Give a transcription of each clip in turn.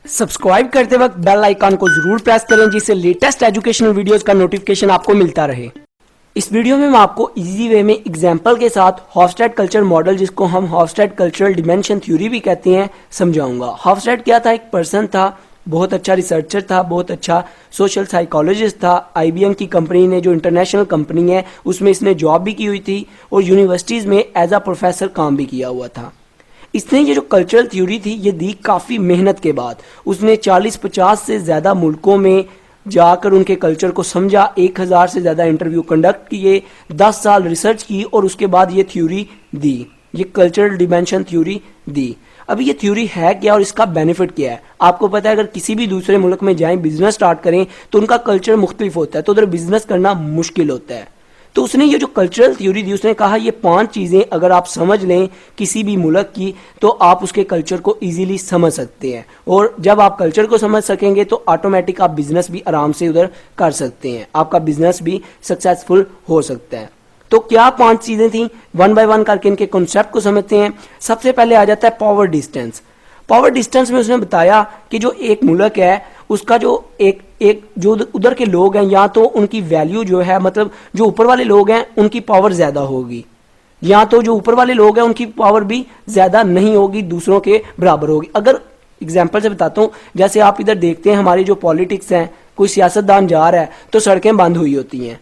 Subscribe करते वक्त bell icon को जरूर प्रेस करें जिससे लेटेस्ट एजुकेशनल वीडियोस का नोटिफिकेशन आपको मिलता रहे। इस वीडियो में मैं आपको इजी वे में एग्जांपल के साथ हॉफस्टाइड कल्चर मॉडल, जिसको हम हॉफस्टाइड कल्चरल डिमेंशन थ्योरी भी कहते हैं, समझाऊंगा। हॉफस्टाइड क्या था? एक पर्सन था, बहुत अच्छा रिसर्चर था, बहुत अच्छा सोशल साइकोलॉजिस्ट था। आईबीएम की कंपनी ने, जो इंटरनेशनल कंपनी है, उसमें इसने जॉब भी की हुई थी और यूनिवर्सिटीज़ में एज अ प्रोफेसर काम भी किया हुआ था। इसने ये जो कल्चरल थ्योरी थी ये दी काफ़ी मेहनत के बाद। उसने 40-50 से ज़्यादा मुल्कों में जाकर उनके कल्चर को समझा, 1000 से ज़्यादा इंटरव्यू कंडक्ट किए, 10 साल रिसर्च की और उसके बाद ये थ्योरी दी, ये कल्चरल डिमेंशन थ्योरी दी। अभी ये थ्योरी है क्या और इसका बेनिफिट क्या है? आपको पता है, अगर किसी भी दूसरे मुल्क में जाएं, बिजनेस स्टार्ट करें, तो उनका कल्चर मुख्तलिफ होता है, तो उधर बिजनेस करना मुश्किल होता है। तो उसने ये जो कल्चरल थ्योरी दी, उसने कहा ये 5 चीज़ें अगर आप समझ लें किसी भी मुल्क की, तो आप उसके कल्चर को इजीली समझ सकते हैं। और जब आप कल्चर को समझ सकेंगे तो ऑटोमेटिक आप बिजनेस भी आराम से उधर कर सकते हैं, आपका बिजनेस भी सक्सेसफुल हो सकता है। तो क्या 5 चीज़ें थी? वन बाय वन करके इनके कॉन्सेप्ट को समझते हैं। सबसे पहले आ जाता है पावर डिस्टेंस। पावर डिस्टेंस में उसने बताया कि जो एक मुल्क है उसका जो एक जो उधर के लोग हैं, या तो उनकी वैल्यू जो है, मतलब जो ऊपर वाले लोग हैं उनकी पावर ज़्यादा होगी, या तो जो ऊपर वाले लोग हैं उनकी पावर भी ज़्यादा नहीं होगी, दूसरों के बराबर होगी। अगर एग्जाम्पल से बताता हूँ, जैसे आप इधर देखते हैं हमारी जो पॉलिटिक्स हैं, कोई सियासतदान जा रहा है तो सड़कें बंद हुई होती हैं,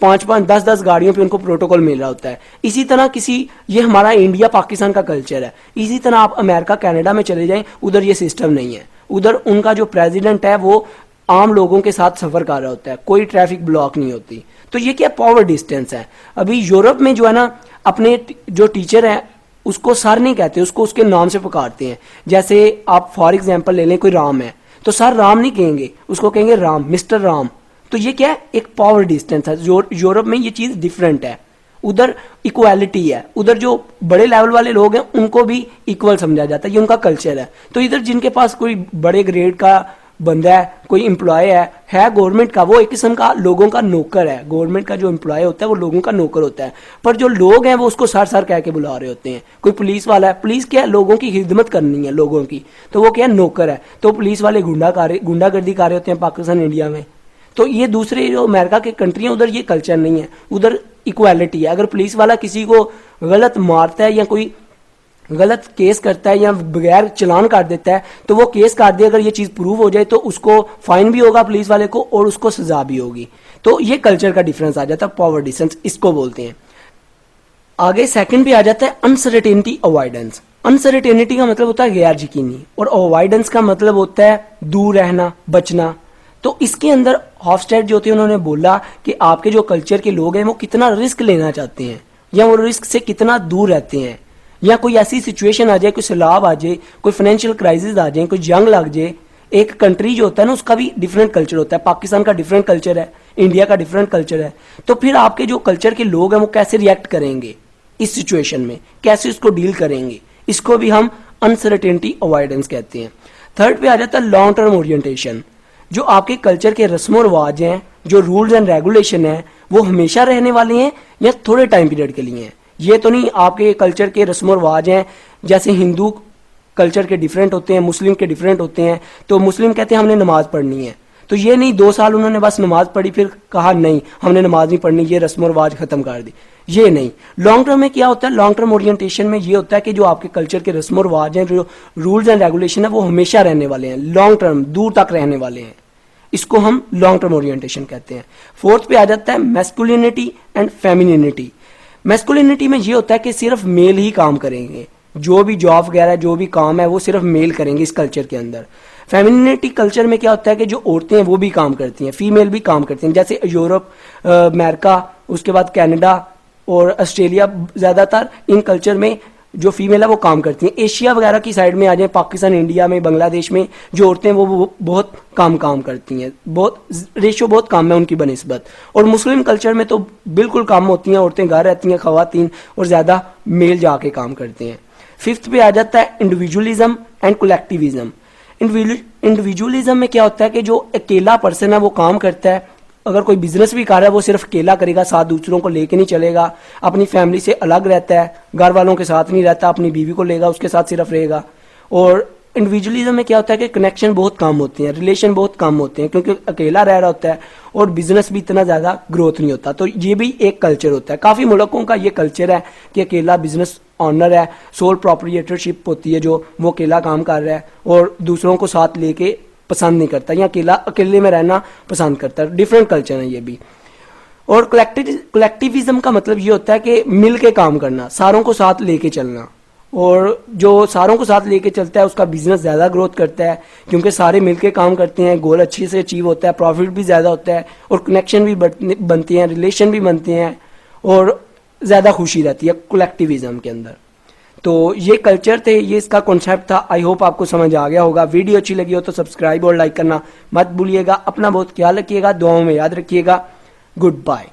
5-5, 10-10 गाड़ियों पे उनको प्रोटोकॉल मिल रहा होता है। इसी तरह ये हमारा इंडिया पाकिस्तान का कल्चर है। इसी तरह आप अमेरिका कनाडा में चले जाएं, उधर ये सिस्टम नहीं है। उधर उनका जो प्रेसिडेंट है वो आम लोगों के साथ सफर कर रहा होता है, कोई ट्रैफिक ब्लॉक नहीं होती। तो ये क्या पावर डिस्टेंस है। अभी यूरोप में जो है ना, अपने जो टीचर है उसको सर नहीं कहते, उसको उसके नाम से पुकारते हैं। जैसे आप फॉर एग्जाम्पल ले लें, कोई राम है तो सर राम नहीं कहेंगे, उसको कहेंगे राम, मिस्टर राम। तो ये क्या है? एक पावर डिस्टेंस है। यूरोप में ये चीज़ डिफरेंट है, उधर इक्वालिटी है, उधर जो बड़े लेवल वाले लोग हैं उनको भी इक्वल समझा जाता है, ये उनका कल्चर है। तो इधर जिनके पास कोई बड़े ग्रेड का बंदा है, कोई एम्प्लॉय है गवर्नमेंट का, वो एक किस्म का लोगों का नौकर है। गवर्नमेंट का जो एम्प्लॉय होता है वो लोगों का नौकर होता है, पर जो लोग हैं वो उसको सर सर कह के बुला रहे होते हैं। कोई पुलिस वाला है, पुलिस क्या है? लोगों की खिदमत करनी है लोगों की, तो वो क्या है? नौकर है। तो पुलिस वाले गुंडागर्दी कर रहे होते हैं पाकिस्तान इंडिया में। तो ये दूसरे जो अमेरिका के कंट्री हैं उधर ये कल्चर नहीं है, उधर इक्वालिटी है। अगर पुलिस वाला किसी को गलत मारता है या कोई गलत केस करता है या बगैर चलान काट देता है, तो वो केस काट दे, अगर ये चीज़ प्रूव हो जाए तो उसको फाइन भी होगा पुलिस वाले को और उसको सजा भी होगी। तो ये कल्चर का डिफरेंस आ जाता है, पावर डिस्टेंस इसको बोलते हैं। आगे सेकंड पे आ जाता है अनसर्टेनिटी अवॉइडेंस। अनसर्टेनिटी का मतलब होता है गैर यकीनी, और अवॉइडेंस का मतलब होता है दूर रहना, बचना। तो इसके अंदर हॉफस्टाइड जो थे उन्होंने बोला कि आपके जो कल्चर के लोग हैं वो कितना रिस्क लेना चाहते हैं, या वो रिस्क से कितना दूर रहते हैं, या कोई ऐसी सिचुएशन आ जाए, कोई सैलाब आ जाए, कोई फाइनेंशियल क्राइसिस आ जाए, कोई जंग लग जाए। एक कंट्री जो होता है ना उसका भी डिफरेंट कल्चर होता है, पाकिस्तान का डिफरेंट कल्चर है, इंडिया का डिफरेंट कल्चर है। तो फिर आपके जो कल्चर के लोग हैं वो कैसे रिएक्ट करेंगे इस सिचुएशन में, कैसे इसको डील करेंगे, इसको भी हम अनसर्टेनिटी अवॉइडेंस कहते हैं। थर्ड पे आ जाता है लॉन्ग टर्म ओरिएंटेशन। जो आपके कल्चर के रस्म और रिवाज हैं, जो रूल्स एंड रेगुलेशन हैं, वो हमेशा रहने वाले हैं या थोड़े टाइम पीरियड के लिए हैं। ये तो नहीं आपके कल्चर के रस्म और रिवाज हैं, जैसे हिंदू कल्चर के डिफरेंट होते हैं, मुस्लिम के डिफरेंट होते हैं। तो मुस्लिम कहते हैं हमने नमाज पढ़नी है, तो ये नहीं 2 साल उन्होंने बस नमाज पढ़ी फिर कहा नहीं हमने नमाज नहीं पढ़नी, ये रस्म और रिवाज खत्म कर दी, ये नहीं। लॉन्ग टर्म में क्या होता है? लॉन्ग टर्म ओरिएंटेशन में ये होता है कि जो आपके कल्चर के रस्म और रिवाज हैं, जो रूल्स एंड रेगुलेशन है, वो हमेशा रहने वाले हैं, लॉन्ग टर्म दूर तक रहने वाले हैं। इसको हम लॉन्ग टर्म ओरिएंटेशन कहते हैं। फोर्थ पे आ जाता है मैस्कुलिनिटी एंड फेमिनिनिटी। मैस्कुलिनिटी में ये होता है कि सिर्फ मेल ही काम करेंगे, जो भी जॉब वगैरह जो भी काम है वो सिर्फ मेल करेंगे इस कल्चर के अंदर। फेमिनिनिटी कल्चर में क्या होता है कि जो औरतें हैं वो भी काम करती हैं, फीमेल भी काम करती हैं। जैसे यूरोप, अमेरिका, उसके बाद कनाडा और ऑस्ट्रेलिया, ज़्यादातर इन कल्चर में जो फीमेल है वो काम करती हैं। एशिया वगैरह की साइड में आ जाए, पाकिस्तान, इंडिया में, बांग्लादेश में जो औरतें हैं वो बहुत काम करती हैं, बहुत रेशो बहुत कम है उनकी बनिस्बत। और मुस्लिम कल्चर में तो बिल्कुल कम होती हैं, औरतें घर रहती हैं, खवातीन, और ज़्यादा मेल जाके काम करते हैं। फिफ्थ पे आ जाता है इंडिविजुअलिज्म एंड कलेक्टिविज्म। इंडिविजुअलिज्म में क्या होता है कि जो अकेला पर्सन है वो काम करता है, अगर कोई बिजनेस भी कर रहा है वो सिर्फ अकेला करेगा, साथ दूसरों को लेके नहीं चलेगा, अपनी फैमिली से अलग रहता है, घर वालों के साथ नहीं रहता, अपनी बीवी को लेगा उसके साथ सिर्फ रहेगा। और इंडिविजुअलिज्म में क्या होता है कि कनेक्शन बहुत कम होते हैं, रिलेशन बहुत कम होते हैं, क्योंकि अकेला रह रहा होता है और बिजनेस भी इतना ज़्यादा ग्रोथ नहीं होता। तो ये भी एक कल्चर होता है, काफ़ी मुल्कों का ये कल्चर है कि अकेला बिजनेस ऑनर है, सोल प्रोप्रिएटरशिप होती है, जो वो अकेला काम कर रहा है और दूसरों को साथ लेके पसंद नहीं करता, या अकेले में रहना पसंद करता है। डिफरेंट कल्चर है ये भी। और कलेक्टिविज्म का मतलब ये होता है कि मिल के काम करना, सारों को साथ लेके चलना, और जो सारों को साथ लेके चलता है उसका बिजनेस ज़्यादा ग्रोथ करता है, क्योंकि सारे मिलके काम करते हैं, गोल अच्छे से अचीव होता है, प्रॉफिट भी ज़्यादा होता है और कनेक्शन भी बनते हैं, रिलेशन भी बनते हैं और ज़्यादा खुशी रहती है कलेक्टिविज्म के अंदर। तो ये कल्चर थे, ये इसका कॉन्सेप्ट था। आई होप आपको समझ आ गया होगा। वीडियो अच्छी लगी हो तो सब्सक्राइब और लाइक करना मत भूलिएगा। अपना बहुत ख्याल रखिएगा, दुआओं में याद रखिएगा। Good bye.